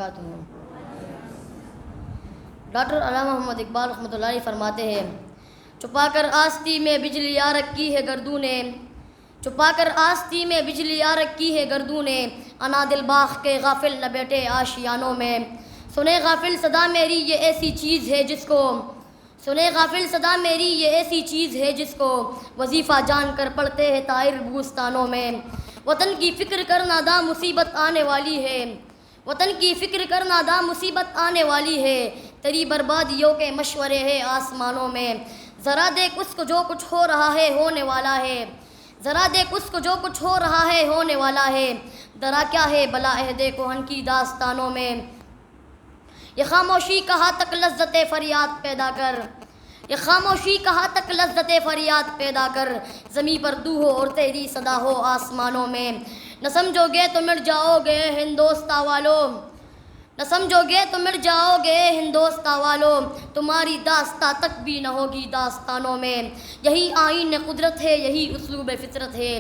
وبرکاتہ۔ ڈاکٹر علامہ محمد اقبال رحمۃ اللہ علیہ فرماتے ہیں، چھپا کر آستی میں بجلی آ رکھی ہے گردوں نے، چھپا کر آستی میں بجلی آ رکھی ہے گردوں نے، انا دل باغ کے غافل نہ بیٹھے آشیانوں میں۔ سنے غافل صدا میری یہ ایسی چیز ہے جس کو، سنے غافل صدا میری یہ ایسی چیز ہے جس کو وظیفہ جان کر پڑھتے ہیں طائر بوستانوں میں۔ وطن کی فکر کر نادا مصیبت آنے والی ہے، وطن کی فکر کر نادا مصیبت آنے والی ہے، تیری بربادیوں کے مشورے ہیں آسمانوں میں۔ ذرا دیکھ اس کو جو کچھ ہو رہا ہے ہونے والا ہے، ذرا دیکھ اس کو جو کچھ ہو رہا ہے ہونے والا ہے، ذرا کیا ہے بلا عہد کہن کی داستانوں میں۔ یہ خاموشی کہاں تک لذت فریاد پیدا کر، یہ خاموشی کہاں تک لذت فریاد پیدا کر، زمیں پر تو ہو اور تیری صدا ہو آسمانوں میں۔ نہ سمجھو گے تو مٹ جاؤ گے ہندوستاں والو، نہ سمجھو گے تو مٹ جاؤ گے ہندوستاں والو، تمہاری داستاں تک بھی نہ ہوگی داستانوں میں۔ یہی آئین قدرت ہے، یہی اسلوب فطرت ہے،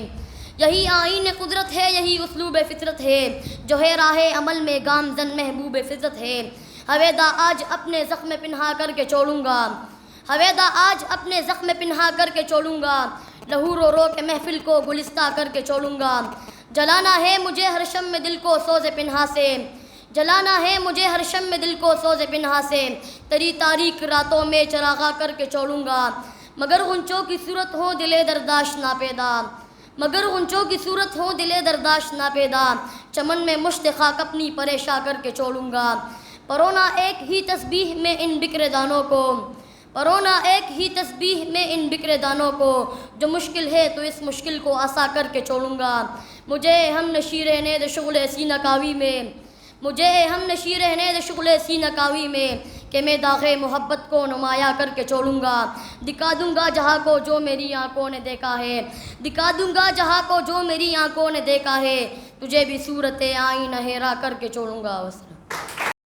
یہی آئین قدرت ہے، یہی اسلوب فطرت ہے، جو ہے راہ عمل میں گامزن محبوب فطرت ہے۔ ہویدا آج اپنے زخم پنہا کر کے چھوڑوں گا، ہویدا آج اپنے زخم پنہا کر کے چھوڑوں گا، لہو رو رو کے محفل کو گلستہ کر کے چھوڑوں گا۔ جلانا ہے مجھے ہر شم میں دل کو سوز پنہا سے، جلانا ہے مجھے ہر شم میں دل کو سوز پنہا سے، تیری تاریک راتوں میں چراغاں کر کے چھوڑوں گا۔ مگر غنچوں کی صورت ہو دل درداش نہ پیدا، مگر غنچوں کی صورت ہو دل درداش نہ پیدا، چمن میں مشت خاک اپنی پریشاں کر کے چھوڑوں گا۔ پرونا ایک ہی تسبیح میں ان بکھرے دانوں کو، پرونا ایک ہی تسبیح میں ان بکھرے دانوں کو، جو مشکل ہے تو اس مشکل کو آسا کر کے چھوڑوں گا۔ مجھے ہم نشی رہنے دے شغل سینہ کاوی میں، مجھے ہم نشی رہنے دے شغل سینہ کاوی میں، کہ میں داغ محبت کو نمایاں کر کے چھوڑوں گا۔ دکھا دوں گا جہاں کو جو میری آنکھوں نے دیکھا ہے، دکھا دوں گا جہاں کو جو میری آنکھوں نے دیکھا ہے، تجھے بھی صورت آئینہ ہیرا کر کے چھوڑوں گا۔